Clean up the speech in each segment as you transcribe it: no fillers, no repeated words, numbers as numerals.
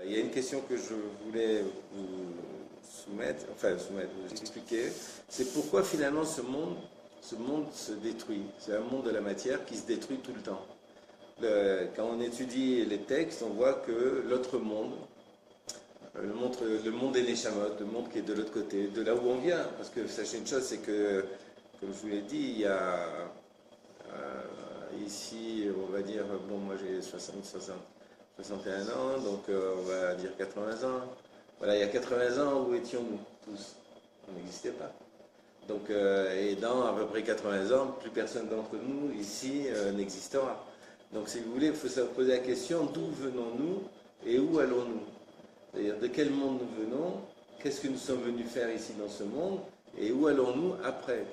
Il y a une question que je voulais vous vous expliquer. C'est pourquoi finalement ce monde se détruit. C'est un monde de la matière qui se détruit tout le temps. Quand on étudie les textes, on voit que l'autre monde, le monde des Neshamot, le monde qui est de l'autre côté, de là où on vient. Parce que sachez une chose, c'est que, comme je vous l'ai dit, il y a ici, on va dire, bon, moi j'ai 61 ans, donc on va dire 80 ans. Voilà, il y a 80 ans, où étions-nous tous? On n'existait pas. Donc, et dans à peu près 80 ans, plus personne d'entre nous ici n'existera. Donc, si vous voulez, il faut se poser la question d'où venons-nous et où allons-nous? C'est-à-dire de quel monde nous venons, qu'est-ce que nous sommes venus faire ici dans ce monde et où allons-nous après?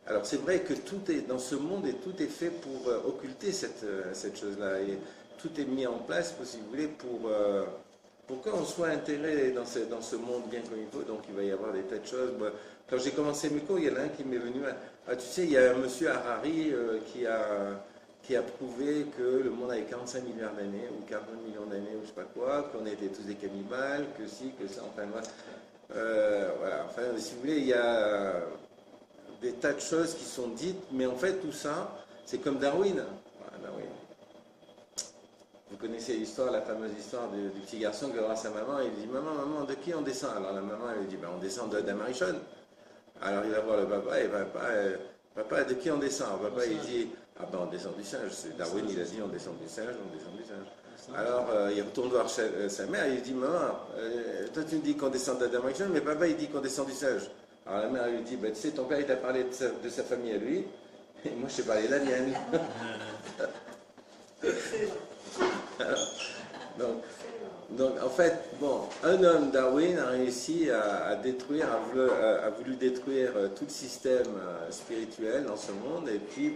Alors, c'est vrai que tout est dans ce monde et tout est fait pour occulter cette chose-là. Et tout est mis en place, si vous voulez, pour qu'on soit intégré dans ce monde bien comme il faut. Donc, il va y avoir des tas de choses. Moi, quand j'ai commencé mes cours, il y en a un qui m'est venu. Ah, tu sais, il y a un monsieur Harari qui a prouvé que le monde avait 45 milliards d'années, ou 40 millions d'années, ou je sais pas quoi, qu'on était tous des cannibales, que si, que ça, enfin, voilà. Enfin, si vous voulez, il y a des tas de choses qui sont dites, mais en fait, tout ça, c'est comme Darwin. Voilà, Darwin. Vous connaissez l'histoire, la fameuse histoire du petit garçon qui va voir sa maman et il dit maman, de qui on descend? Alors la maman, elle lui dit on descend d'Amarichon. Alors il va voir le papa et papa, de qui on descend? Papa, il dit on descend du singe. Darwin, il a dit on descend du singe, on descend du singe. Alors il retourne voir sa mère et il dit maman, toi tu me dis qu'on descend d'Amarichon, mais papa, il dit qu'on descend du singe. Alors la mère lui dit tu sais, ton père, il t'a parlé de sa famille à lui, et moi, je t'ai parlé de la mienne. Donc, en fait, bon, un homme, Darwin, a réussi à détruire, a voulu détruire tout le système spirituel dans ce monde, et puis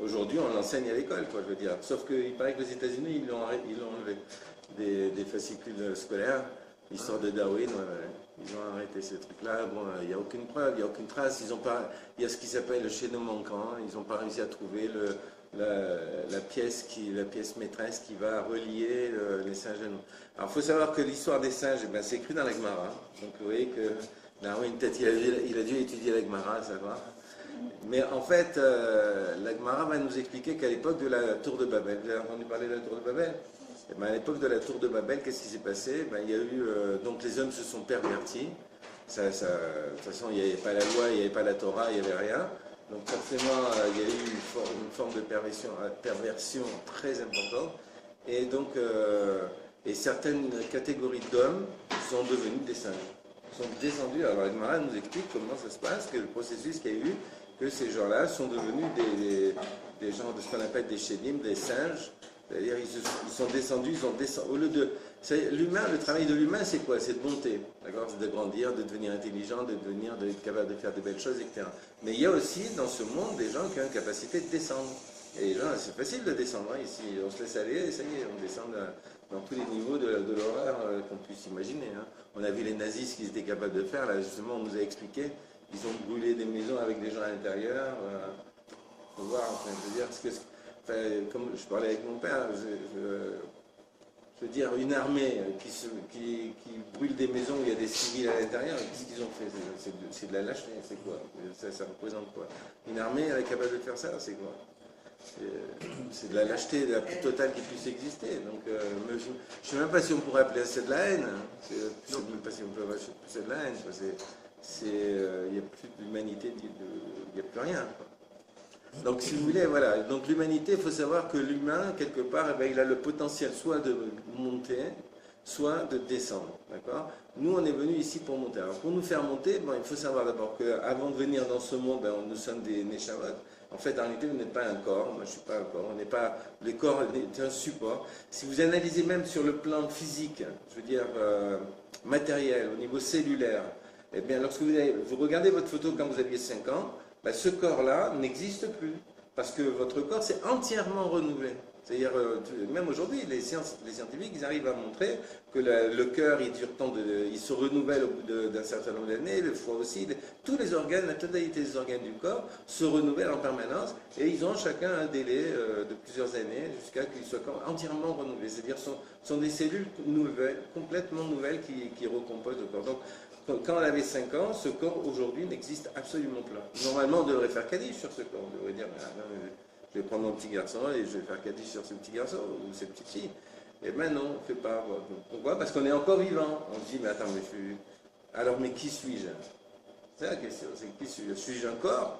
aujourd'hui on l'enseigne à l'école, quoi, je veux dire. Sauf qu'il paraît que les États-Unis, ils l'ont enlevé des fascicules scolaires, l'histoire de Darwin, ils ont arrêté ces trucs-là. Bon, il n'y a aucune preuve, il n'y a aucune trace. Il y a ce qui s'appelle le chaînon manquant, ils n'ont pas réussi à trouver la pièce maîtresse qui va relier les singes à nous. Alors, il faut savoir que l'histoire des singes, c'est écrit dans la Gemara. Donc, vous voyez que Darwin, peut-être, il a dû étudier la Gemara, ça va. Mais en fait, la Gemara va nous expliquer qu'à l'époque de la tour de Babel, vous avez entendu parler de la tour de Babel? À l'époque de la tour de Babel, qu'est-ce qui s'est passé? Il y a eu, donc les hommes se sont pervertis. De toute façon, il n'y avait pas la loi, il n'y avait pas la Torah, il n'y avait rien. Donc forcément, il y a eu une forme de perversion très importante. Et donc, et certaines catégories d'hommes sont devenus des singes. Ils sont descendus. Alors, la Gemara nous explique comment ça se passe, que le processus qu'il y a eu, que ces gens-là sont devenus des gens de ce qu'on appelle des chédim, des singes. C'est-à-dire, ils sont descendus, au lieu de... L'humain, le travail de l'humain, c'est quoi? C'est de monter, d'accord? C'est de grandir, de devenir intelligent, d'être capable de faire de belles choses, etc. Mais il y a aussi, dans ce monde, des gens qui ont une capacité de descendre. Et les gens, c'est facile de descendre, hein, ici. On se laisse aller, et ça y est, on descend dans tous les niveaux de l'horreur qu'on puisse imaginer. Hein. On a vu les nazis, ce qu'ils étaient capables de faire. Là, justement, on nous a expliqué. Ils ont brûlé des maisons avec des gens à l'intérieur. Faut voir, enfin, je veux dire, comme je parlais avec mon père, je veux dire, une armée qui brûle des maisons où il y a des civils à l'intérieur, qu'est-ce qu'ils ont fait? C'est de la lâcheté, c'est quoi? Ça représente quoi? Une armée, elle est capable de faire ça, c'est quoi? C'est de la lâcheté la plus totale qui puisse exister. Donc, je ne sais même pas si on pourrait appeler ça de la haine. Hein. Je ne sais même pas si on peut appeler ça de la haine. Il n'y a plus d'humanité, il n'y a plus rien. Quoi. Donc, si vous voulez, voilà. Donc, l'humanité, il faut savoir que l'humain, quelque part, il a le potentiel soit de monter, soit de descendre. D'accord? Nous, on est venus ici pour monter. Alors, pour nous faire monter, il faut savoir d'abord qu'avant de venir dans ce monde, nous sommes des Neshamot. En fait, en réalité, vous n'êtes pas un corps. Moi, je ne suis pas un corps. On n'est pas... Le corps est un support. Si vous analysez même sur le plan physique, je veux dire matériel, au niveau cellulaire, eh bien, lorsque vous regardez votre photo quand vous aviez 5 ans, ce corps-là n'existe plus. Parce que votre corps s'est entièrement renouvelé. C'est-à-dire, même aujourd'hui, les scientifiques, ils arrivent à montrer que le cœur, il se renouvelle au bout d'un certain nombre d'années, le foie aussi, tous les organes, la totalité des organes du corps se renouvellent en permanence et ils ont chacun un délai de plusieurs années jusqu'à qu'ils soient entièrement renouvelés. C'est-à-dire, sont des cellules nouvelles, complètement nouvelles qui recomposent le corps. Donc, quand on avait 5 ans, ce corps aujourd'hui n'existe absolument plus. Normalement, on devrait faire Kaddish sur ce corps. On devrait dire, ah, non, je vais prendre mon petit garçon et je vais faire Kaddish sur ce petit garçon ou cette petite fille. Et ben non, on ne fait pas. Pourquoi? Parce qu'on est encore vivant. On se dit, mais attends, mais je suis. Alors, mais qui suis-je? C'est la question, c'est qui suis-je? Suis-je un corps?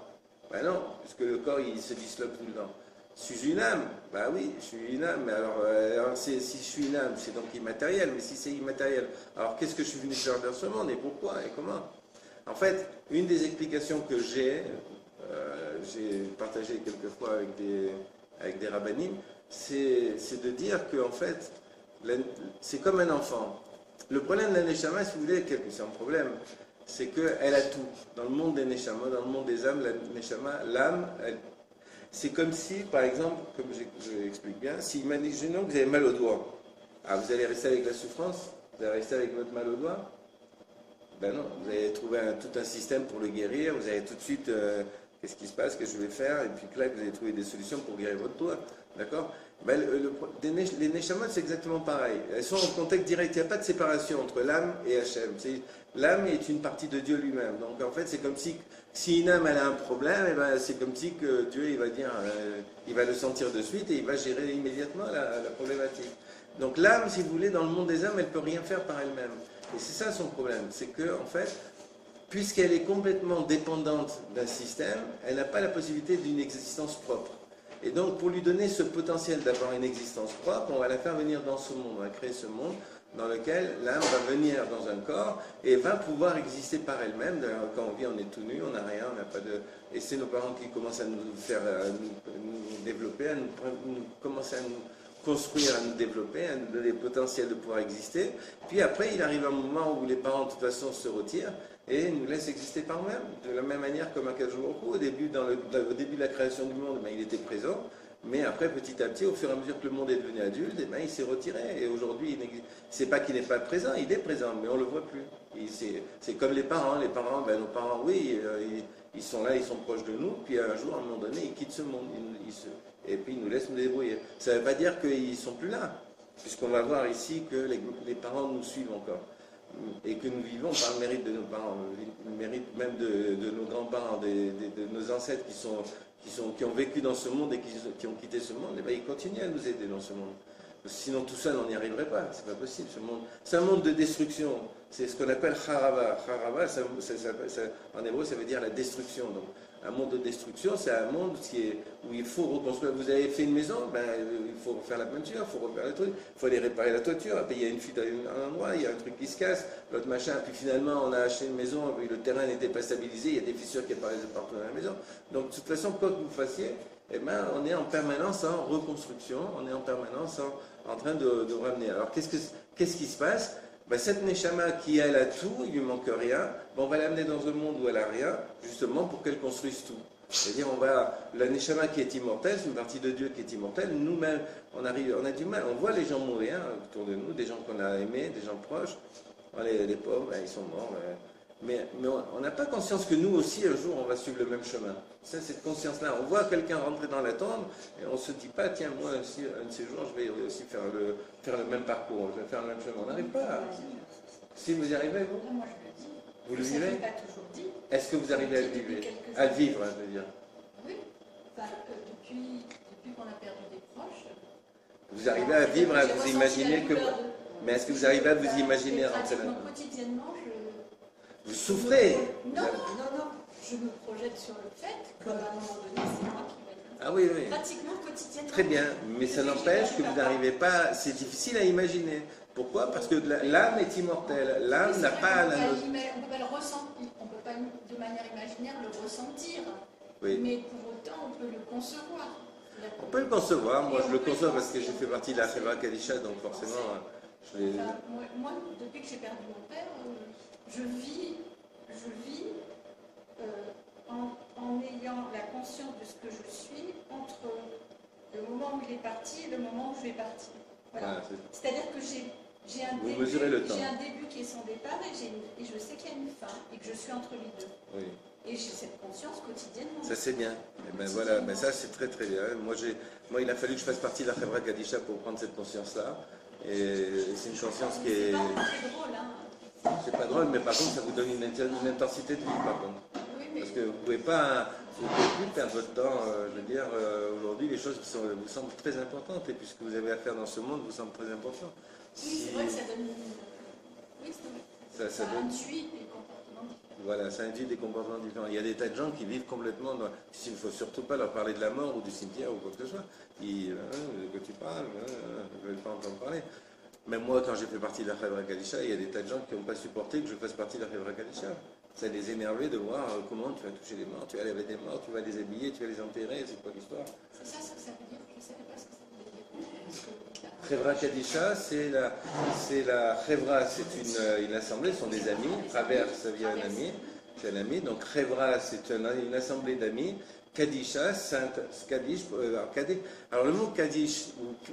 Ben non, puisque le corps, il se disloque tout le temps. Suis-je une âme? Ben oui, je suis une âme, mais alors si je suis une âme, c'est donc immatériel, mais si c'est immatériel, alors qu'est-ce que je suis venu faire dans ce monde et pourquoi et comment? En fait, une des explications que j'ai partagé quelquefois avec des rabbinim, c'est de dire que en fait, c'est comme un enfant. Le problème de la neshama, si vous voulez, c'est un problème, c'est qu'elle a tout. Dans le monde des neshamas, dans le monde des âmes, la neshama, l'âme, c'est comme si, par exemple, comme je l'explique bien, si imaginons que vous avez mal au doigt, ah, vous allez rester avec la souffrance? Vous allez rester avec votre mal au doigt? Ben non, vous allez trouver tout un système pour le guérir, vous allez tout de suite, qu'est-ce qui se passe, qu'est-ce que je vais faire, et puis là, vous allez trouver des solutions pour guérir votre doigt, d'accord? Ben, les neshamot, c'est exactement pareil, elles sont en contact direct, il n'y a pas de séparation entre l'âme et Hachem. L'âme est une partie de Dieu lui-même, donc en fait, c'est comme si une âme elle a un problème, et ben, c'est comme si que Dieu il va dire, il va le sentir de suite et il va gérer immédiatement la problématique. Donc l'âme, si vous voulez, dans le monde des âmes, elle ne peut rien faire par elle-même. Et c'est ça son problème, c'est que en fait, puisqu'elle est complètement dépendante d'un système, elle n'a pas la possibilité d'une existence propre. Et donc pour lui donner ce potentiel d'avoir une existence propre, on va la faire venir dans ce monde, on va créer ce monde dans lequel l'âme va venir dans un corps et va pouvoir exister par elle-même. D'ailleurs, quand on vit, on est tout nu, on n'a rien, on n'a pas de... Et c'est nos parents qui commencent à nous faire, à nous développer, commencer à nous construire, à nous développer, à nous donner le potentiel de pouvoir exister. Puis après, il arrive un moment où les parents, de toute façon, se retirent et nous laissent exister par eux-mêmes. De la même manière comme Akadosh Baruch Hu, au début de la création du monde, ben, il était présent. Mais après, petit à petit, au fur et à mesure que le monde est devenu adulte, eh ben, il s'est retiré. Et aujourd'hui, c'est pas qu'il n'est pas présent, il est présent, mais on ne le voit plus. C'est comme les parents. Les parents, ben, nos parents, oui, ils sont là, ils sont proches de nous. Puis un jour, à un moment donné, ils quittent ce monde. Et puis ils nous laissent nous débrouiller. Ça ne veut pas dire qu'ils ne sont plus là, puisqu'on va voir ici que les parents nous suivent encore. Et que nous vivons par le mérite de nos parents, le mérite même de nos grands-parents, de nos ancêtres qui ont vécu dans ce monde et qui ont quitté ce monde, et bien, ils continuent à nous aider dans ce monde. Sinon, tout seul, on n'y arriverait pas. C'est pas possible. C'est un monde de destruction. C'est ce qu'on appelle harava. Harava, en hébreu, ça veut dire la destruction. Donc, un monde de destruction, c'est un monde où il faut reconstruire. Vous avez fait une maison, ben, il faut refaire la peinture, il faut refaire le truc, il faut aller réparer la toiture. Après, il y a une fuite à un endroit, il y a un truc qui se casse, l'autre machin. Puis finalement, on a acheté une maison, puis le terrain n'était pas stabilisé, il y a des fissures qui apparaissent partout dans la maison. Donc, de toute façon, quoi que vous fassiez, eh ben, on est en permanence en reconstruction, on est en permanence en train de ramener. Alors, qu'est-ce qui se passe? Ben, cette Neshama qui elle a tout, il lui manque rien, ben, on va l'amener dans un monde où elle a rien, justement pour qu'elle construise tout. C'est-à-dire, la Neshama qui est immortelle, c'est une partie de Dieu qui est immortelle, nous-mêmes, on a du mal, on voit les gens mourir autour de nous, des gens qu'on a aimés, des gens proches, les pauvres, ben, ils sont morts, mais on n'a pas conscience que nous aussi, un jour, on va suivre le même chemin. C'est cette conscience-là. On voit quelqu'un rentrer dans la tombe et on ne se dit pas, tiens, moi aussi, un de ces jours, je vais aussi faire le même parcours, je vais faire le même chemin. On n'arrive pas. Si vous y arrivez, vous? Moi, je le dis. Vous le vivez? Pas toujours dit. Est-ce que vous arrivez à le vivre? À le vivre, je veux dire. Oui. Enfin, depuis qu'on a perdu des proches. Vous arrivez à vivre, à vous imaginer que... Mais est-ce que vous arrivez à vous imaginer rentrer là? Quotidiennement, vous souffrez? Non. Je me projette sur le fait qu'à un moment donné, c'est moi qui vais être. Ah oui. Pratiquement quotidiennement. Très bien, mais ça n'empêche que vous n'arrivez pas. C'est difficile à imaginer. Pourquoi? Parce que l'âme est immortelle. L'âme n'a pas la notion. On ne peut pas le ressentir. On ne peut pas de manière imaginaire le ressentir. Oui. Mais pour autant, on peut le concevoir. On peut le concevoir. Moi, je le conçois parce que j'ai fait partie de la Chevra Kadisha, donc forcément, moi, depuis que j'ai perdu mon père, je vis en ayant la conscience de ce que je suis entre le moment où il est parti et le moment où je vais partir. Voilà. Ah, C'est-à-dire que j'ai un vous début, mesurez le temps. j'ai un début qui est son départ et je sais qu'il y a une fin et que je suis entre les deux. Oui. Et j'ai cette conscience quotidiennement. Ça c'est bien. Et ben voilà, ben ça c'est très très bien. Moi il a fallu que je fasse partie de la Chevra Kadisha pour prendre cette conscience-là. Et c'est une conscience qui est. C'est pas très drôle, hein. C'est pas drôle, mais par contre ça vous donne une intensité de vie par contre. Oui, mais Parce que vous pouvez plus perdre votre temps. Je veux dire, aujourd'hui les choses vous semblent très importantes et puis ce que vous avez à faire dans ce monde vous semble très important. oui, c'est vrai que ça donne. Oui, ça donne. induit des comportements différents. Voilà, ça induit des comportements différents. Il y a des tas de gens qui vivent complètement dans. Il ne faut surtout pas leur parler de la mort ou du cimetière ou quoi que ce soit. Que tu parles, je ne vais pas entendre parler. Même moi, quand j'ai fait partie de la Chevra Kadisha, il y a des tas de gens qui n'ont pas supporté que je fasse partie de la Chevra Kadisha. Ça les énervait de voir comment tu vas toucher les morts, tu vas laver des morts, tu vas les habiller, tu vas les enterrer, c'est quoi l'histoire? C'est ça que ça veut dire. Je ne savais pas ce que ça voulait dire. Chevra Kadisha, c'est la Chevra, c'est une assemblée, ce sont des amis. Travers, ça vient un ami, c'est un ami. Donc Chevra, c'est une assemblée d'amis. Kadisha, sainte, Kadish, alors le mot Kadish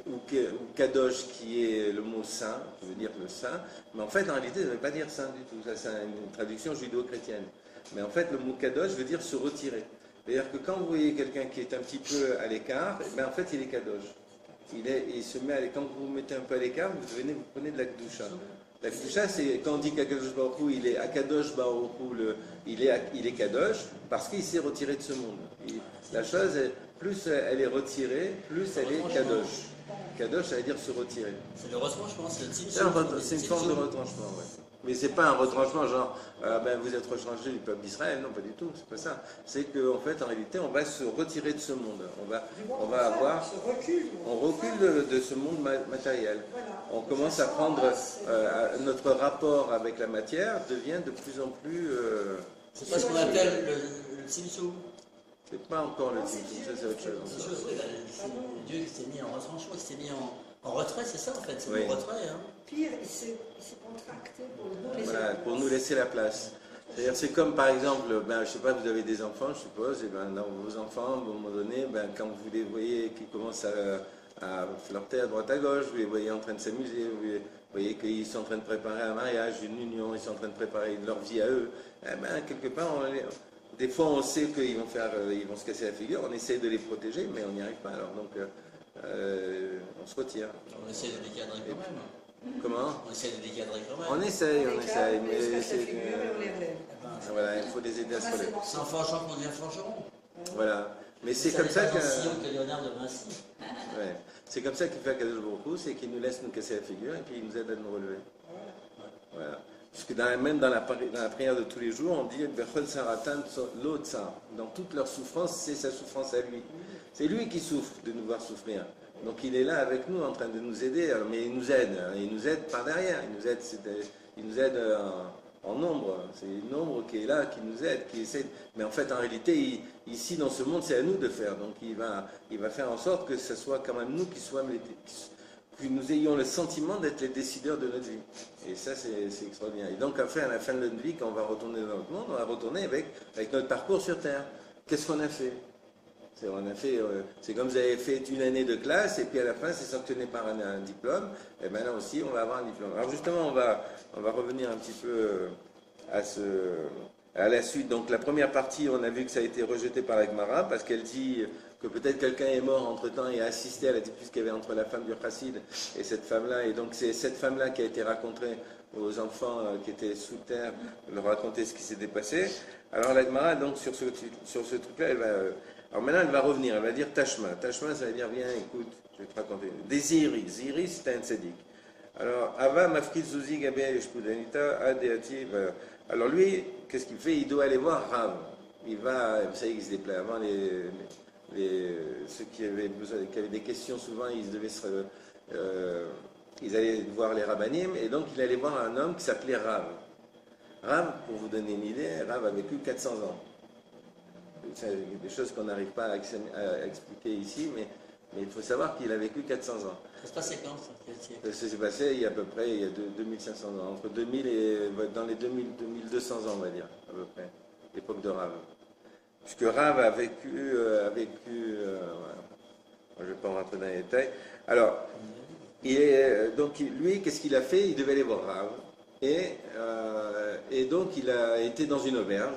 ou Kadosh qui est le mot saint, qui veut dire le saint, mais en fait en réalité ça ne veut pas dire saint du tout, ça c'est une traduction judéo-chrétienne. Mais en fait le mot Kadosh veut dire se retirer. C'est-à-dire que quand vous voyez quelqu'un qui est un petit peu à l'écart, en fait il est Kadosh. Il se met quand vous vous mettez un peu à l'écart, vous prenez de la Kedusha. La Kedusha, c'est quand on dit qu'Akadosh Baruch Hu, il est Akadosh Baruch Hu, il est Kadosh, parce qu'il s'est retiré de ce monde. La chose, plus elle est retirée, plus elle est Kadosh. Kadosh, ça veut dire se retirer. C'est le retranchement, c'est une forme de retranchement, oui. Mais c'est pas un retranchement genre, vous êtes retranché du peuple d'Israël, non, pas du tout, c'est pas ça. C'est qu'en fait, en réalité, on va se retirer de ce monde. On recule de ce monde matériel. On commence à prendre, notre rapport avec la matière devient de plus en plus... c'est pas ce qu'on appelle le Tzimtzum. C'est pas encore le Tzimtzum, ça c'est autre chose. Dieu s'est mis en retranchement, il s'est mis en retrait, c'est ça en fait, c'est oui. le retrait. Hein. Pire, il s'est contracté pour nous laisser voilà, la place. pour nous laisser la place. C'est-à-dire, c'est comme par exemple, je ne sais pas, vous avez des enfants, je suppose, et vos enfants, à un moment donné, quand vous les voyez qui commencent à flirter à droite à gauche, vous les voyez en train de s'amuser, vous voyez qu'ils sont en train de préparer un mariage, une union, ils sont en train de préparer leur vie à eux, quelque part, des fois on sait qu'ils vont se casser la figure, on essaie de les protéger, mais on n'y arrive pas alors, donc on se retire. On essaie de décadrer quand même. Comment? On essaie de décadrer quand même. On essaye, mais c'est... Voilà, il faut les aider à se relever. C'est en forgeant qu'on devient forgeron. Voilà. Mais c'est comme ça que... que Léonard de Vinci. Ouais. C'est comme ça qu'il fait Akadosh Baruch Hu, c'est qu'il nous laisse nous casser la figure et puis il nous aide à nous relever. Voilà. Puisque même dans la prière de tous les jours, on dit Bechol Saratan Lotsa. Dans toute leur souffrance, c'est sa souffrance à lui. C'est lui qui souffre de nous voir souffrir. Donc il est là avec nous en train de nous aider. Alors, mais il nous aide par derrière. Il nous aide en ombre. C'est une ombre qui est là, qui nous aide, qui essaie. Mais en fait, en réalité, ici dans ce monde, c'est à nous de faire. Donc il va faire en sorte que ce soit quand même nous que nous ayons le sentiment d'être les décideurs de notre vie. Et ça, c'est extraordinaire. Et donc, après, à la fin de notre vie, quand on va retourner dans notre monde, on va retourner avec notre parcours sur Terre. Qu'est-ce qu'on a fait? C'est comme vous avez fait une année de classe, et puis à la fin, c'est sanctionné par un diplôme. Et maintenant aussi, on va avoir un diplôme. Alors justement, on va revenir un petit peu à la suite. Donc, la première partie, on a vu que ça a été rejeté par la Gemara, parce qu'elle dit que peut-être quelqu'un est mort entre-temps et a assisté à la dispute qu'il y avait entre la femme du chassid et cette femme-là. Et donc, c'est cette femme-là qui a été racontée aux enfants qui étaient sous terre, leur raconter ce qui s'était passé. Alors, la Gemara, donc, sur ce truc-là, alors maintenant, elle va revenir, elle va dire Tashma. Tashma, ça veut dire, viens, écoute, je vais te raconter. Des Ziri. Ziri, c'est un tzaddik. Alors, Ava, Mafkid, Zuzi, Gabriel, Shpudanita, Adeati. Alors lui, qu'est-ce qu'il fait? Il doit aller voir Rav. Il va, vous savez qu'il se déplace. Avant, ceux qui avaient des questions, souvent, ils allaient voir les rabbanim, et donc il allait voir un homme qui s'appelait Rav. Rav, pour vous donner une idée, Rav a vécu 400 ans. C'est des choses qu'on n'arrive pas à expliquer ici, mais il faut savoir qu'il a vécu 400 ans. Ça se passait quand ça? Ça s'est passé il y a à peu près 2500 ans, entre 2000 et dans les 2200 ans, on va dire, à peu près, l'époque de Rav. Puisque Rav a vécu Je ne vais pas rentrer dans les détails. Alors, donc lui, qu'est-ce qu'il a fait? Il devait aller voir Rav. Et donc, il a été dans une auberge.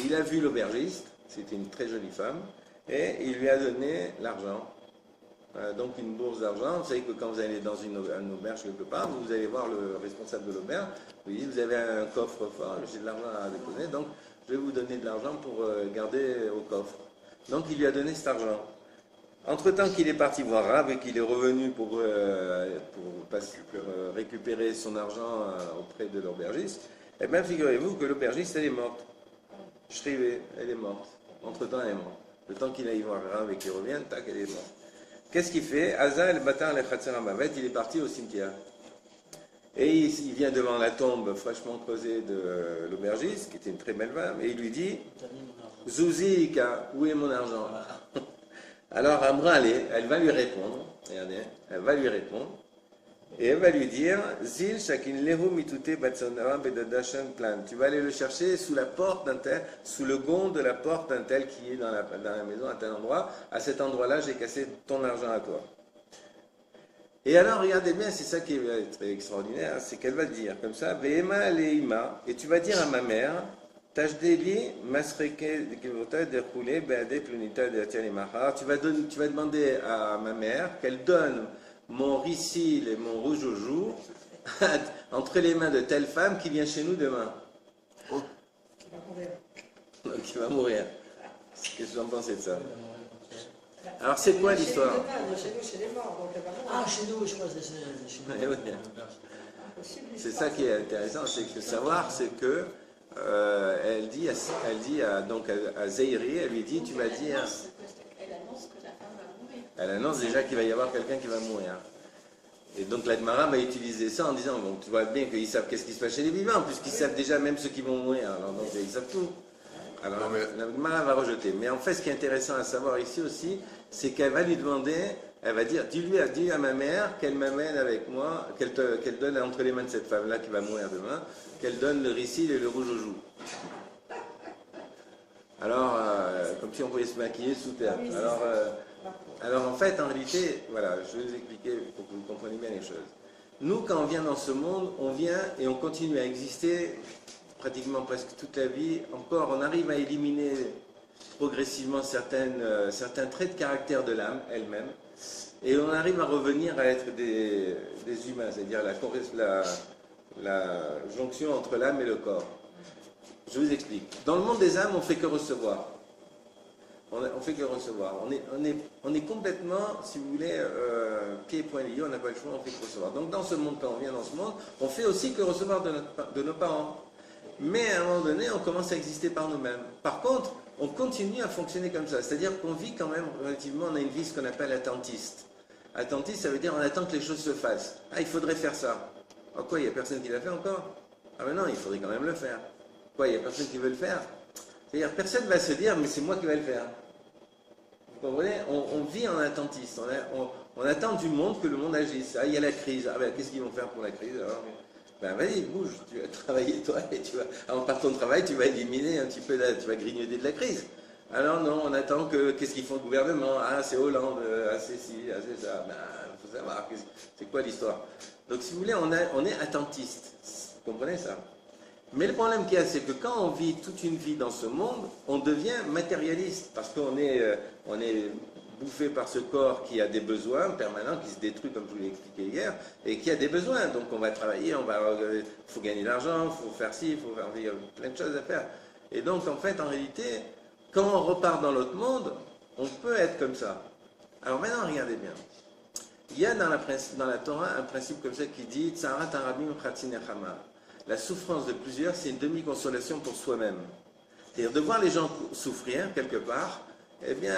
Il a vu l'aubergiste, c'était une très jolie femme, et il lui a donné l'argent. Donc une bourse d'argent. Vous savez que quand vous allez dans une auberge quelque part, vous allez voir le responsable de l'auberge. Vous dites, vous avez un coffre fort, j'ai de l'argent à déposer, donc je vais vous donner de l'argent pour garder au coffre. Donc il lui a donné cet argent. Entre-temps qu'il est parti voir Rav et qu'il est revenu pour récupérer son argent auprès de l'aubergiste, eh bien figurez-vous que l'aubergiste, elle est morte. Shrivé, elle est morte. Entre-temps, elle est morte. Le temps qu'il aille voir Rav et qu'il revienne, tac, elle est morte. Qu'est-ce qu'il fait? Aza el Batar le Khatser Mavet, il est parti au cimetière. Et il vient devant la tombe fraîchement creusée de l'aubergiste, qui était une très belle femme, et il lui dit Zouzika, où est mon argent? Alors Amra, elle va lui répondre, regardez, elle va lui répondre, et elle va lui dire Zil shakin lehu mitute batsonara bedadashan plan. Tu vas aller le chercher sous la porte d'un tel, sous le gond de la porte d'un tel qui est dans la maison à tel endroit. À cet endroit-là, j'ai cassé ton argent à toi. Et alors, regardez bien, c'est ça qui est très extraordinaire, c'est qu'elle va dire comme ça Ve'ema leima, et tu vas dire à ma mère Tajdeli masreke dekevota derkoule beade plunita dertialimachar. Tu vas demander à ma mère qu'elle donne mon rissil et mon rouge au jour entre les mains de telle femme qui vient chez nous demain. Qui va mourir. Donc, qui va mourir. Qu'est-ce que vous en pensez de ça? Alors c'est quoi l'histoire? Chez nous, chez les morts, donc elle va mourir. Ah, chez nous, je crois que c'est chez nous. Eh oui. C'est ça qui est intéressant, c'est que savoir, c'est que elle dit donc à Zeiri, elle lui dit, tu vas dire... Elle annonce que la femme va mourir. Elle annonce déjà qu'il va y avoir quelqu'un qui va mourir. Et donc l'Admara va utiliser ça en disant, bon, tu vois bien qu'ils savent qu'est-ce qui se passe chez les vivants, puisqu'ils savent déjà même ceux qui vont mourir. Alors donc ils savent tout. Alors l'Admara va rejeter. Mais en fait, ce qui est intéressant à savoir ici aussi, c'est qu'elle va lui demander, elle va dire, dis à ma mère qu'elle m'amène avec moi, qu'elle donne entre les mains de cette femme-là qui va mourir demain, qu'elle donne le rissil et le rouge au jour. Alors, comme si on pouvait se maquiller sous terre. Alors en fait, en réalité, voilà, je vais vous expliquer pour que vous compreniez bien les choses. Nous, quand on vient dans ce monde, on vient et on continue à exister pratiquement presque toute la vie. Encore, on arrive à éliminer progressivement certains traits de caractère de l'âme elle-même. Et on arrive à revenir à être des humains, c'est-à-dire la jonction entre l'âme et le corps. Je vous explique. Dans le monde des âmes, on ne fait que recevoir. On fait que recevoir. On est complètement, si vous voulez, pieds et poings liés, on n'a pas le choix, on fait que recevoir. Donc dans ce monde, quand on vient dans ce monde, on fait aussi que recevoir de nos parents. Mais à un moment donné, on commence à exister par nous-mêmes. Par contre, on continue à fonctionner comme ça. C'est-à-dire qu'on vit quand même relativement, on a une vie ce qu'on appelle attentiste. Attentiste, ça veut dire on attend que les choses se fassent. Ah, il faudrait faire ça. Ah quoi, il n'y a personne qui l'a fait encore? Ah mais non, il faudrait quand même le faire. Quoi, il n'y a personne qui veut le faire? C'est-à-dire, personne ne va se dire, mais c'est moi qui vais le faire. Vous comprenez? On vit en attentiste. On attend du monde que le monde agisse. Ah, il y a la crise. Ah ben, qu'est-ce qu'ils vont faire pour la crise alors? Ben vas-y, bouge, tu vas travailler toi, et en partant de travail, tu vas éliminer un petit peu, tu vas grignoter de la crise. Alors non, on attend que, qu'est-ce qu'ils font le gouvernement? Ah, c'est Hollande, ah, c'est ci, ah, c'est ça. Ben, il faut savoir, c'est quoi l'histoire? Donc si vous voulez, on est attentiste. Vous comprenez ça? Mais le problème qu'il y a, c'est que quand on vit toute une vie dans ce monde, on devient matérialiste, parce qu'on est bouffé par ce corps qui a des besoins permanents, qui se détruit, comme je vous l'ai expliqué hier, et qui a des besoins. Donc on va travailler, il faut gagner de l'argent, il faut faire ci, il y a plein de choses à faire. Et donc en fait, en réalité, quand on repart dans l'autre monde, on peut être comme ça. Alors maintenant, regardez bien. Il y a dans la Torah un principe comme ça qui dit « Tzarat harabim chatzin nechama ». La souffrance de plusieurs, c'est une demi-consolation pour soi-même. C'est-à-dire de voir les gens souffrir quelque part, eh bien,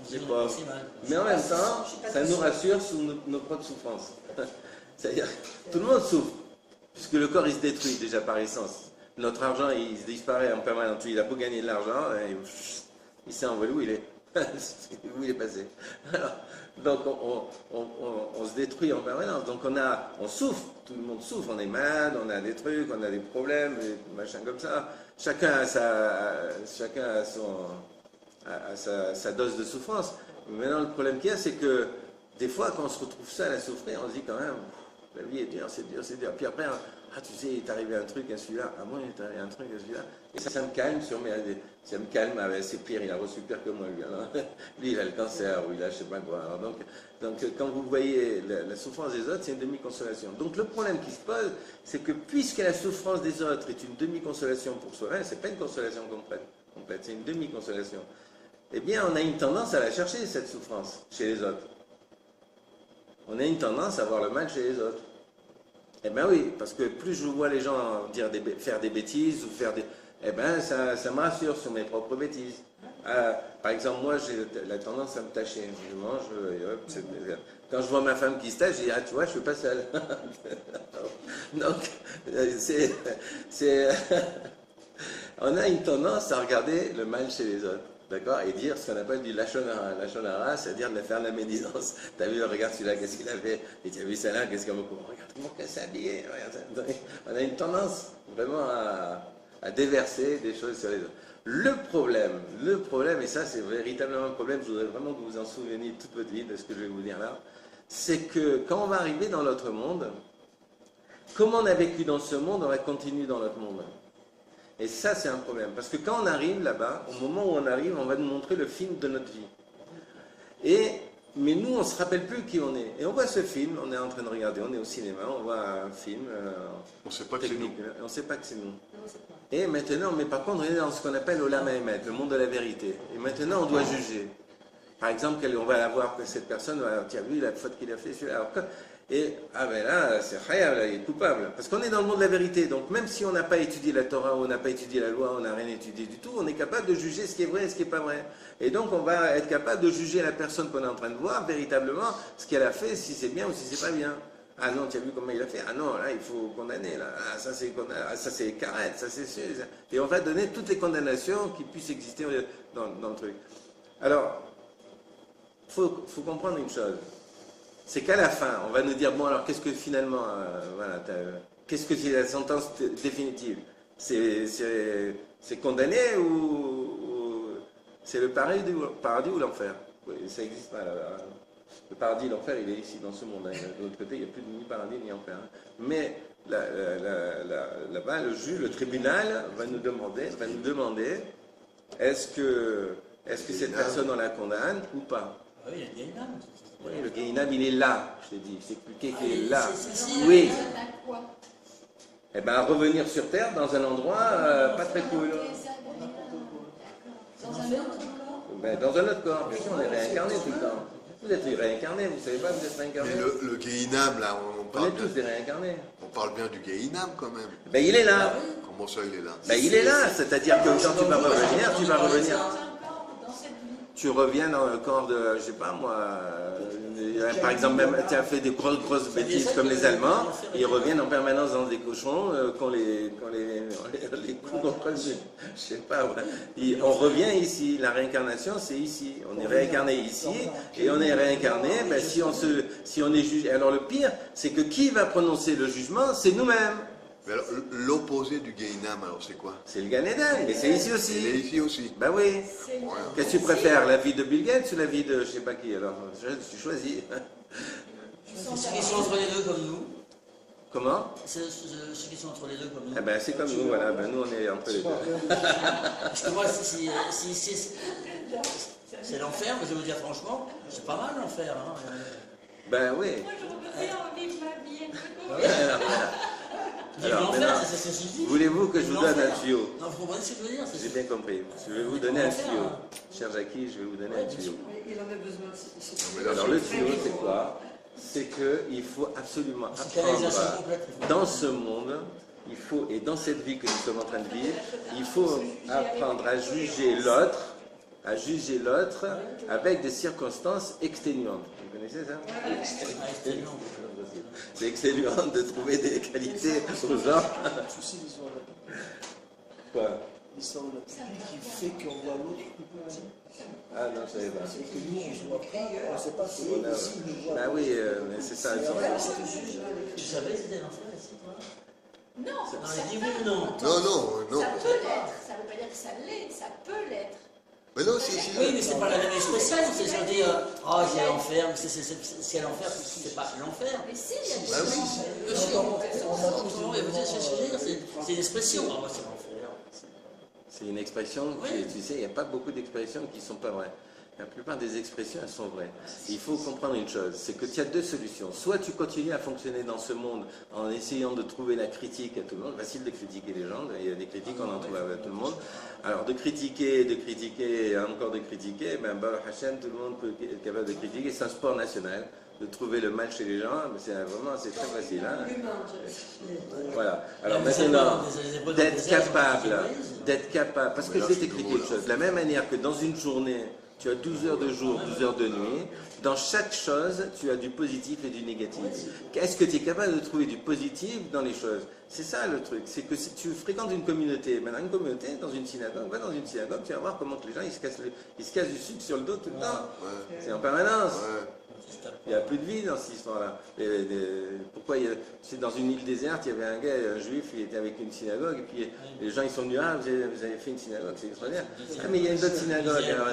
je sais pas. Mais en même temps, ça nous rassure sur nos propres souffrances. C'est-à-dire, tout le monde souffre, puisque le corps il se détruit déjà par essence. Notre argent il se disparaît en permanence. Il a beau gagner de l'argent, il s'est envolé où il est. Où il est passé. Alors, donc on se détruit en permanence. Donc on souffre, tout le monde souffre, on est malade, on a des trucs, on a des problèmes, des machins comme ça. Chacun a à sa dose de souffrance. Mais maintenant, le problème qu'il y a, c'est que des fois, quand on se retrouve seul à souffrir, on se dit quand même, la vie est dure, c'est dur, c'est dur. Puis après, ah, tu sais, il est arrivé un truc à celui-là, ah moi, il est arrivé un truc à celui-là. Et ça me calme ça me calme, ah, ben, c'est pire, il a reçu pire que moi, lui. Alors, lui, il a le cancer, ou il a je sais pas quoi. Alors, donc, quand vous voyez la souffrance des autres, c'est une demi-consolation. Donc le problème qui se pose, c'est que puisque la souffrance des autres est une demi-consolation pour soi-même, c'est pas une consolation complète, c'est une demi-consolation. Eh bien, on a une tendance à la chercher, cette souffrance, chez les autres. On a une tendance à voir le mal chez les autres. Eh bien oui, parce que plus je vois les gens faire des bêtises ou faire des... Eh bien, ça me rassure sur mes propres bêtises. Par exemple, moi, j'ai la tendance à me tâcher. Je mange, et hop, quand je vois ma femme qui se tâche, je dis, ah, tu vois, je ne suis pas seul. Donc, on a une tendance à regarder le mal chez les autres. D'accord? Et dire ce qu'on appelle du lachonara. Lachonara, c'est-à-dire de faire de la médisance. T'as vu, regarde celui-là, qu'est-ce qu'il a fait? Et tu as vu celle-là, qu'est-ce qu'elle me couvre? Regarde comment elle s'est habillée. On a une tendance vraiment à déverser des choses sur les autres. Le problème, et ça c'est véritablement un problème, je voudrais vraiment que vous en souveniez toute votre vie de ce que je vais vous dire là, c'est que quand on va arriver dans notre monde, comme on a vécu dans ce monde, on va continuer dans notre monde. Et ça, c'est un problème. Parce que quand on arrive là-bas, au moment où on arrive, on va nous montrer le film de notre vie. Mais nous, on ne se rappelle plus qui on est. Et on voit ce film, on est en train de regarder, on est au cinéma, on voit un film on ne sait pas que c'est nous. On ne sait pas que c'est nous. Et maintenant, mais par contre, on est dans ce qu'on appelle Olam Haemet, le monde de la vérité. Et maintenant, on doit juger. Par exemple, on va voir que cette personne, tu as vu la faute qu'il a fait, celui-là. Et, ah ben là, c'est khayab, il est coupable. Parce qu'on est dans le monde de la vérité. Donc même si on n'a pas étudié la Torah, on n'a pas étudié la loi, on n'a rien étudié du tout, on est capable de juger ce qui est vrai et ce qui n'est pas vrai. Et donc on va être capable de juger la personne qu'on est en train de voir, véritablement, ce qu'elle a fait, si c'est bien ou si c'est pas bien. Ah non, tu as vu comment il a fait? Ah non, là, il faut condamner. Là. Ah, ça c'est carré, ça c'est sûr. Et on va donner toutes les condamnations qui puissent exister dans le truc. Alors, il faut comprendre une chose. C'est qu'à la fin, on va nous dire, bon alors qu'est-ce que finalement, qu'est-ce que c'est la sentence définitive? C'est condamné ou c'est le paradis ou l'enfer? Oui, ça n'existe pas là. Le paradis et l'enfer, il est ici, dans ce monde. De l'autre côté, il n'y a plus ni paradis ni enfer. Mais là-bas, le juge, le tribunal va nous demander est-ce que cette personne, on la condamne ou pas? Oui, il y a le Gehinam. Oui, le Gehinam, il est là, je t'ai dit. C'est expliqué qu'il est là. Oui. Eh bien, revenir sur Terre dans un endroit pas très cool. Dans un autre corps? Ben, dans un autre corps. Bien sûr, on est réincarné tout le temps. Vous êtes réincarné, vous ne savez pas, vous êtes réincarné. Mais le Gehinam, là, on On parle est bien. tous des réincarnés. On parle bien du Gehinam quand même. Ben, il est là. Comment ça, il est là? Ben, il est là. C'est-à-dire que quand tu vas revenir, tu vas revenir. Dans un corps, dans cette vie. Tu reviens dans le corps de, je sais pas moi, par exemple, même tu as fait des grosses bêtises comme les Allemands, ils reviennent en permanence dans des cochons, qu'on les coups contre le je sais pas, ouais. On revient ici, la réincarnation c'est ici, on est réincarné ici, et on est réincarné, ben, si on est jugé, alors le pire, c'est que qui va prononcer le jugement, c'est nous-mêmes. Mais alors, l'opposé du Gehinam, alors c'est quoi? C'est le Gan Eden, mais c'est ici Il est aussi. ici aussi. Ben oui. C'est une- Qu'est-ce que tu préfères, la vie de Bill Gates ou la vie de je sais pas qui? Alors, tu choisis. Ceux qui sont entre les deux comme nous. Comment? Ceux qui sont entre les deux comme nous. Eh ben, c'est comme nous, voilà. Ben, nous, on est entre les deux. Parce que moi, si c'est l'enfer, mais je vais vous dire franchement, c'est pas mal l'enfer. Hein. Ben oui. Moi, je voudrais bien revivre ma vie un peu Ouais. Alors, Vivre l'enfer, maintenant, ça suffit. voulez-vous que je vous donne un tuyau? Non, vous comprenez ce que je veux dire? J'ai bien compris. Je vais vous donner un tuyau. Cher Jackie, je vais vous donner un tuyau. Il en a besoin. mais là, Alors, le tuyau, c'est quoi? C'est qu'il faut absolument C'est une canalisation apprendre complète. dans ce monde, il faut, et dans cette vie que nous sommes en train de vivre, il faut apprendre à juger l'autre avec des circonstances exténuantes. Vous connaissez ça? C'est exténuant de trouver des qualités aux gens. souci l'histoire de la pluie. Quoi? L'histoire de la pluie qui fait qu'on voit l'autre plus petit. Ah non, je savais pas. C'est que nous, on ne voit pas, on ne sait pas si On a- aussi ils nous voient. Bah oui, mais c'est ça. ils sont- Tu savais que c'était l'enfer ici, toi? Non, Dans ça les peut- livres, non. Non, non, non. Ça peut l'être. Ça ne veut pas dire que ça l'est. Ça peut l'être. Mais non, si. Oui, mais c'est pas la même expression. C'est genre dire, ah, j'ai l'enfer, mais c'est l'enfer, c'est pas l'enfer. Mais si, il y a des Bah oui. C'est une expression. Ah, moi, c'est l'enfer. C'est une expression, tu sais, il n'y a pas beaucoup d'expressions qui ne sont pas vraies. La plupart des expressions, elles sont vraies. Il faut comprendre une chose, c'est que tu as deux solutions. Soit tu continues à fonctionner dans ce monde en essayant de trouver la critique à tout le monde. Facile de critiquer les gens, il y a des critiques, on en trouve à tout le monde. Alors de critiquer, et encore de critiquer, ben Baruch Hashem, tout le monde peut être capable de critiquer. C'est un sport national, de trouver le mal chez les gens, c'est très facile. Hein. Voilà. Alors maintenant, d'être capable, parce que je vais t'expliquer une chose. De la même manière que dans une journée, tu as 12 heures de jour, 12 heures de nuit. Dans chaque chose, tu as du positif et du négatif. Est-ce que tu es capable de trouver du positif dans les choses? C'est ça le truc. C'est que si tu fréquentes une communauté, maintenant une communauté, dans une synagogue, va dans une synagogue, tu vas voir comment que les gens ils se cassent du sucre sur le dos tout le temps. C'est en permanence. Il n'y a plus de vie dans cette histoire-là. Pourquoi c'est dans une île déserte, il y avait un gars, un juif, il était avec une synagogue, et puis les gens ils sont venus, ah, vous avez fait une synagogue, c'est extraordinaire. Ah, mais il y a une autre synagogue. Alors,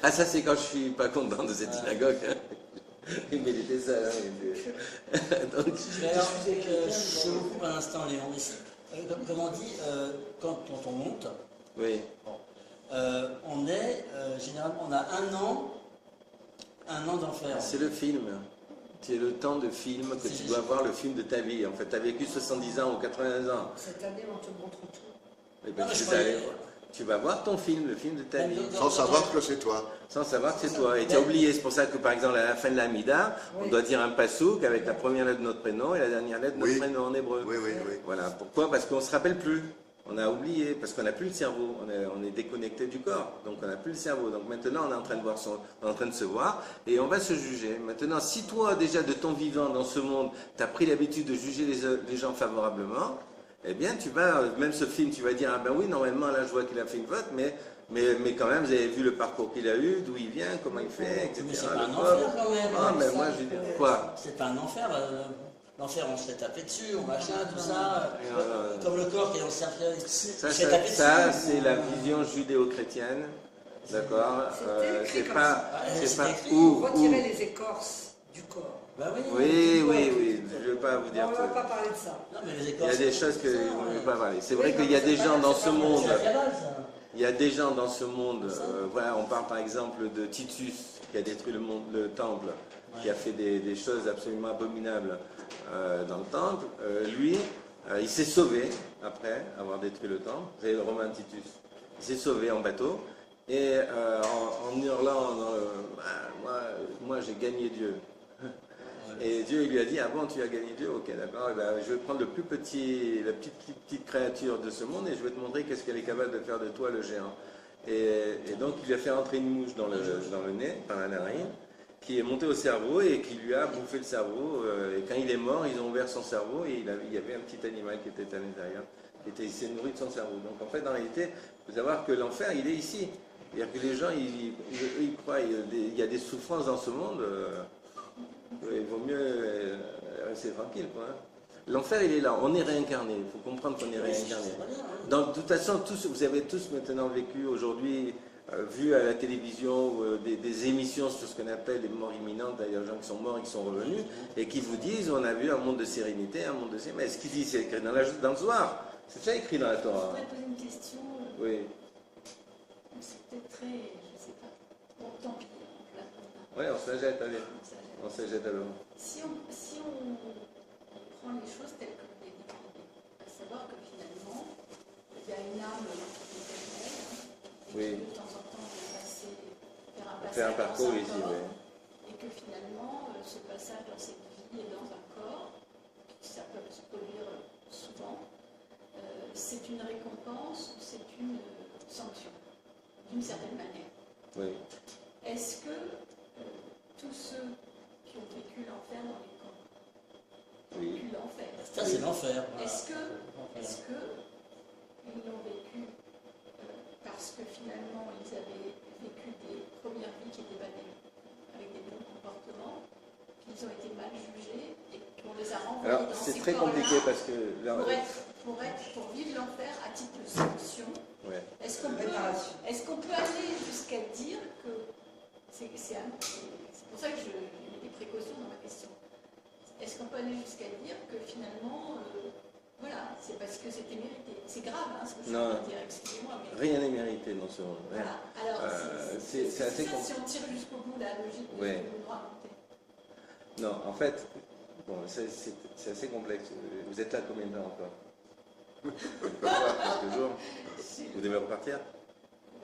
ah, ça c'est quand je suis pas content de cette synagogue. Mais il était ça. Donc, alors, je vous coupe un instant, Léon. Comme on dit, quand on monte, oui. on est, généralement, on a un an d'enfer. C'est le film. C'est le temps de film que tu dois voir, le film de ta vie. En fait, tu as vécu 70 ans ou 80 ans. Cette année, on te montre tout. Eh ben, tu vas voir ton film, le film de ta vie. Sans savoir que c'est toi. Sans savoir que c'est toi. Et tu as oublié. C'est pour ça que, par exemple, à la fin de la Mida, on doit dire un passouk avec la première lettre de notre prénom et la dernière lettre de notre prénom en hébreu. Oui. Voilà. Pourquoi? Parce qu'on ne se rappelle plus. On a oublié, parce qu'on n'a plus le cerveau, on est déconnecté du corps, donc on n'a plus le cerveau. Donc maintenant on est en train de se voir et on va se juger. Maintenant, si toi déjà de ton vivant dans ce monde, tu as pris l'habitude de juger les gens favorablement, eh bien tu vas, même ce film, tu vas dire, ah ben oui, normalement là je vois qu'il a fait une faute, mais quand même vous avez vu le parcours qu'il a eu, d'où il vient, comment il fait, etc. Mais c'est pas un enfer quand même. Ah mais moi je veux dire, quoi? C'est pas un enfer. L'enfer, on se fait taper dessus, on machin, tout ça. Comme le corps qui est dans le cercueil. Ça c'est la vision judéo-chrétienne. D'accord. C'est pas où. Retirer les écorces du corps. Bah oui. Je ne veux pas vous dire. On ne va pas parler de ça. Non, mais les il y écorces, a des choses que je ne veux pas parler. C'est vrai qu'il y a des gens dans ce monde. Il y a des gens dans ce monde. Voilà, on parle par exemple de Titus qui a détruit le temple, qui a fait des choses absolument abominables dans le temple. Lui, il s'est sauvé après avoir détruit le temple. Vous savez, le Romain Titus. Il s'est sauvé en bateau et en hurlant, moi j'ai gagné Dieu. Et Dieu il lui a dit, ah bon, tu as gagné Dieu, ok, d'accord, je vais prendre la petite créature de ce monde et je vais te montrer qu'est-ce qu'elle est capable de faire de toi, le géant. Et donc il lui a fait entrer une mouche dans le nez, par la narine, qui est montée au cerveau et qui lui a bouffé le cerveau. Et quand il est mort, ils ont ouvert son cerveau et il y avait un petit animal qui était à l'intérieur. Il s'est nourri de son cerveau. Donc en fait, en réalité, il faut savoir que l'enfer, il est ici. C'est-à-dire que les gens, ils croient, il y a des souffrances dans ce monde. Il vaut mieux rester tranquille, quoi. L'enfer, il est là. On est réincarné. Il faut comprendre qu'on est réincarné. Donc, de toute façon, vous avez tous maintenant vécu aujourd'hui, vu à la télévision des émissions sur ce qu'on appelle les morts imminentes. D'ailleurs, les gens qui sont morts, qui sont revenus, et qui vous disent, on a vu un monde de sérénité, un monde de sérénité. Mais ce qu'ils disent, c'est écrit dans le Zohar. C'est déjà écrit dans la Torah. Je voudrais poser une question. Oui. C'est peut-être très, je ne sais pas. Bon, tant pis. Oui, on se la jette, allez. On se la jette à l'eau. Si on prend les choses telles que vous les décrivez, à savoir que finalement, il y a une âme éternelle, et qui de temps en temps vient faire un parcours dans un ici, corps, oui. et que finalement, ce passage dans cette vie et dans un corps, ça peut se produire souvent, c'est une récompense ou c'est une sanction, d'une certaine manière. Oui. Est-ce que tous ceux qui ont vécu l'enfer dans les camps ont vécu l'enfer? Ça, c'est l'enfer. Est-ce que ils l'ont vécu parce que finalement ils avaient vécu des premières vies qui étaient bannées avec des bons comportements, qu'ils ont été mal jugés et qu'on les a renvoyés Alors, dans c'est ces très corps-là compliqué parce que... pour vivre l'enfer à titre de sanction, Ouais. est-ce qu'on peut aller jusqu'à dire que c'est pour ça que j'ai des précautions dans ma question. Est-ce qu'on peut aller jusqu'à dire que finalement, voilà, c'est parce que c'était mérité. C'est grave, hein, ce que je suis en train de dire, excusez-moi. Mais... Rien n'est mérité dans ce monde. Voilà. Alors, c'est assez ça, si on tire jusqu'au bout la logique de ce que vous nous racontez. Non, en fait, bon, c'est assez complexe. Vous êtes là combien de temps encore? Quelques jours. Vous devez repartir?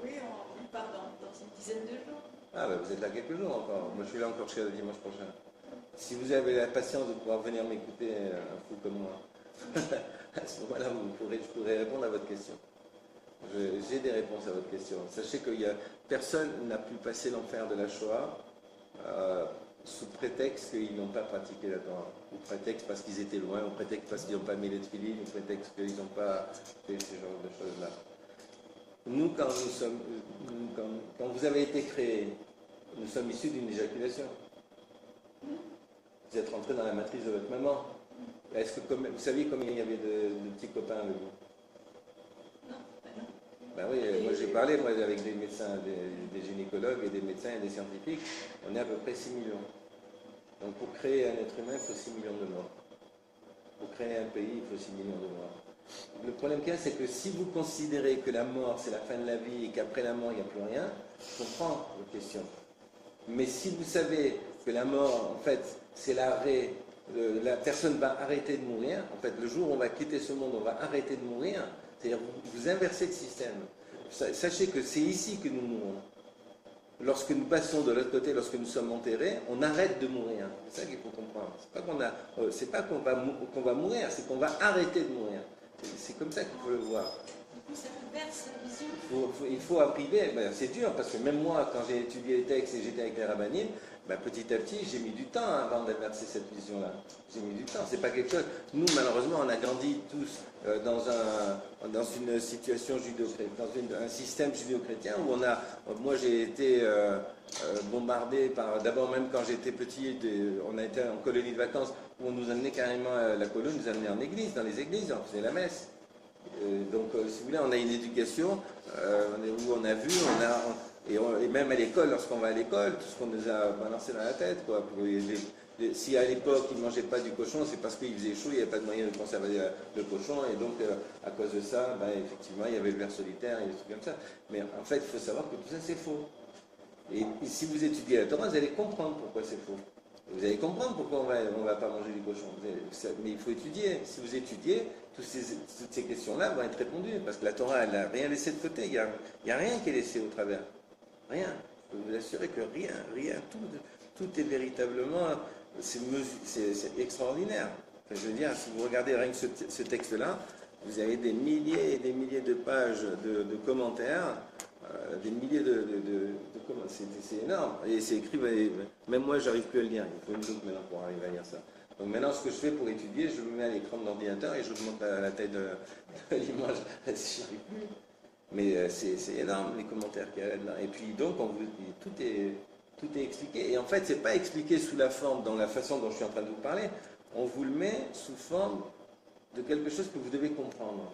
Oui, on part dans une dizaine de jours. Ah, ben vous êtes là quelques jours encore. Moi, je suis là encore jusqu'à dimanche prochain. Si vous avez la patience de pouvoir venir m'écouter, un fou comme moi, à ce moment-là, je pourrais répondre à votre question. J'ai des réponses à votre question. Sachez que personne n'a pu passer l'enfer de la Shoah sous prétexte qu'ils n'ont pas pratiqué la Torah. Ou prétexte parce qu'ils étaient loin, ou prétexte parce qu'ils n'ont pas mis les tefilines, ou prétexte qu'ils n'ont pas fait ce genre de choses-là. Nous, quand vous avez été créés, nous sommes issus d'une éjaculation. Vous êtes rentrés dans la matrice de votre maman. Est-ce que vous saviez combien il y avait de petits copains avec vous? Non, non. Ben oui, moi j'ai parlé avec des médecins, des gynécologues et des médecins et des scientifiques. On est à peu près 6 millions. Donc pour créer un être humain, il faut 6 millions de morts. Pour créer un pays, il faut 6 millions de morts. Le problème qu'il y a, c'est que si vous considérez que la mort, c'est la fin de la vie et qu'après la mort, il n'y a plus rien, je comprends votre question. Mais si vous savez que la mort, en fait, c'est l'arrêt, la personne va arrêter de mourir, en fait, le jour où on va quitter ce monde, on va arrêter de mourir, c'est-à-dire vous inversez le système. Sachez que c'est ici que nous mourons. Lorsque nous passons de l'autre côté, lorsque nous sommes enterrés, on arrête de mourir. C'est ça qu'il faut comprendre. C'est pas qu'on va mourir, c'est qu'on va arrêter de mourir. C'est comme ça qu'il faut le voir. Du coup, ça inverse la vision. Il faut appriver. Ben, c'est dur parce que même moi, quand j'ai étudié les textes et j'étais avec les rabbinim, ben, petit à petit, j'ai mis du temps avant d'inverser cette vision-là. J'ai mis du temps. C'est pas quelque chose. Nous, malheureusement, on a grandi tous dans une situation judéo-chrétienne, dans un système judéo-chrétien où moi, j'ai été bombardé par. D'abord, même quand j'étais petit, on a été en colonie de vacances où on nous amenait carrément la colonie, nous amenait en église, dans les églises, on faisait la messe. Donc, si vous voulez, on a une éducation où on a vu, et même à l'école, lorsqu'on va à l'école, tout ce qu'on nous a balancé dans la tête, quoi. Si à l'époque ils ne mangeaient pas du cochon, c'est parce qu'il faisait chaud, il n'y avait pas de moyen de conserver le cochon, et donc à cause de ça, effectivement, il y avait le ver solitaire et des trucs comme ça. Mais en fait, il faut savoir que tout ça c'est faux. Et si vous étudiez la Torah, vous allez comprendre pourquoi c'est faux. Vous allez comprendre pourquoi on ne va pas manger du cochon. Mais il faut étudier. Si vous étudiez, toutes ces questions-là vont être répondues. Parce que la Torah, elle n'a rien laissé de côté. Il n'y a rien qui est laissé au travers. Rien. Je peux vous assurer que rien. Tout est véritablement... C'est extraordinaire. Enfin, je veux dire, si vous regardez rien que ce texte-là, vous avez des milliers et des milliers de pages de commentaires, des milliers de commentaires. C'est énorme. Et c'est écrit, même moi, j'arrive plus à le lire. Il faut une loupe maintenant pour arriver à lire ça. Donc maintenant, ce que je fais pour étudier, je me mets à l'écran de l'ordinateur et je monte la taille de l'image. Si j'arrive plus. Mais c'est énorme, les commentaires qu'il y a là-dedans. Et puis, donc, tout est expliqué. Et en fait, c'est pas expliqué sous la forme, dans la façon dont je suis en train de vous parler. On vous le met sous forme de quelque chose que vous devez comprendre.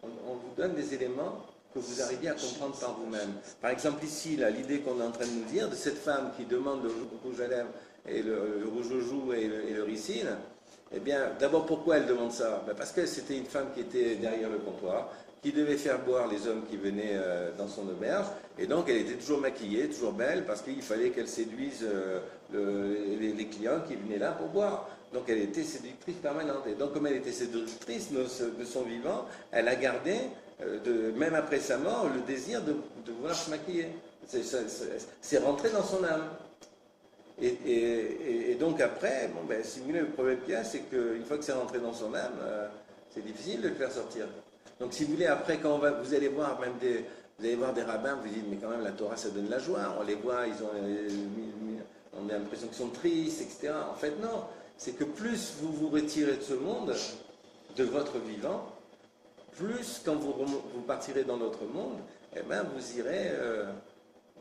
On vous donne des éléments que vous arriviez à comprendre par vous-même. Par exemple, ici, l'idée qu'on est en train de nous dire, de cette femme qui demande le rouge à lèvres et le rouge aux joues et le ricine, eh bien, d'abord, pourquoi elle demande ça? Parce que c'était une femme qui était derrière le comptoir, qui devait faire boire les hommes qui venaient dans son auberge, et donc elle était toujours maquillée, toujours belle, parce qu'il fallait qu'elle séduise les clients qui venaient là pour boire. Donc elle était séductrice permanente. Et donc comme elle était séductrice de son vivant, elle a gardé, même après sa mort, le désir de vouloir se maquiller. C'est rentré dans son âme. Et donc après, si vous voulez, le problème qu'il y a, c'est qu'une fois que c'est rentré dans son âme, c'est difficile de le faire sortir. Donc si vous voulez, après, quand vous allez voir même vous allez voir des rabbins, vous dites, mais quand même la Torah, ça donne la joie. On les voit, on a l'impression qu'ils sont tristes, etc. En fait, non. C'est que plus vous vous retirez de ce monde, de votre vivant, plus quand vous partirez dans l'autre monde, eh ben, vous irez...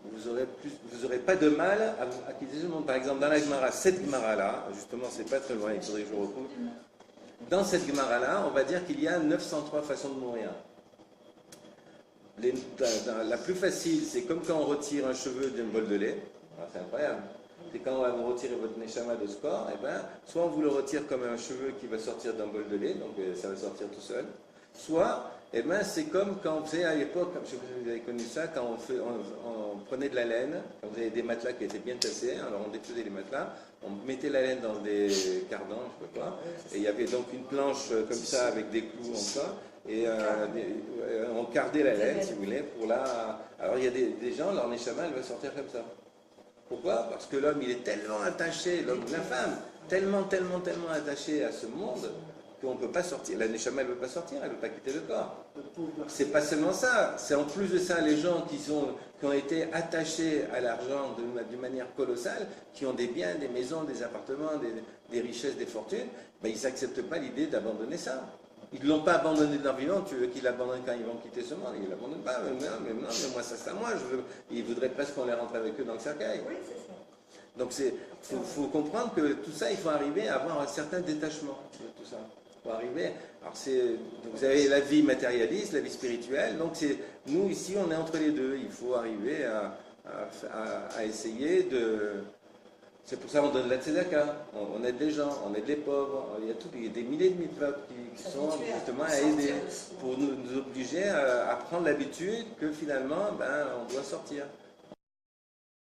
vous aurez pas de mal à quitter ce monde. Par exemple, dans la Gemara, cette Gemara-là, justement, c'est pas très loin, il faudrait que je retrouve. dans cette Gemara-là, on va dire qu'il y a 903 façons de mourir. La plus facile, c'est comme quand on retire un cheveu d'une bol de lait. Alors, c'est incroyable. C'est quand on va vous retirer votre neshama de ce corps, et ben, soit on vous le retire comme un cheveu qui va sortir d'un bol de lait, donc ça va sortir tout seul. Soit, eh ben, c'est comme quand vous savez à l'époque, je ne sais pas si vous avez connu ça, quand on prenait de la laine, quand vous avez des matelas qui étaient bien tassés, alors on défaisait les matelas, on mettait la laine dans des cardans, je sais pas quoi, et il y avait donc une planche comme ça avec des clous en ça, et on cardait la laine, si vous voulez, pour la... Alors il y a des gens, leur neshama, elle va sortir comme ça. Pourquoi? Parce que l'homme, il est tellement attaché, l'homme, la femme, tellement attaché à ce monde qu'on ne peut pas sortir. La neshama, elle ne veut pas sortir, elle ne veut pas quitter le corps. C'est pas seulement ça, c'est en plus de ça, les gens qui ont été attachés à l'argent d'une manière colossale, qui ont des biens, des maisons, des appartements, des richesses, des fortunes, ben, ils n'acceptent pas l'idée d'abandonner ça. Ils ne l'ont pas abandonné de leur vivant, tu veux qu'ils l'abandonnent quand ils vont quitter ce monde, ils ne l'abandonnent pas, mais moi ça c'est à moi, ils voudraient presque qu'on les rentre avec eux dans le cercueil. Oui, c'est ça. Donc faut comprendre que tout ça, il faut arriver à avoir un certain détachement de tout ça. Il faut arriver, alors donc vous avez la vie matérialiste, la vie spirituelle, donc nous ici on est entre les deux, il faut arriver à essayer de... C'est pour ça qu'on donne la tzedaka, on aide les gens, on aide les pauvres, il y a des milliers de mitzvot qui sont justement à aider, pour nous obliger à prendre l'habitude que finalement, ben, on doit sortir.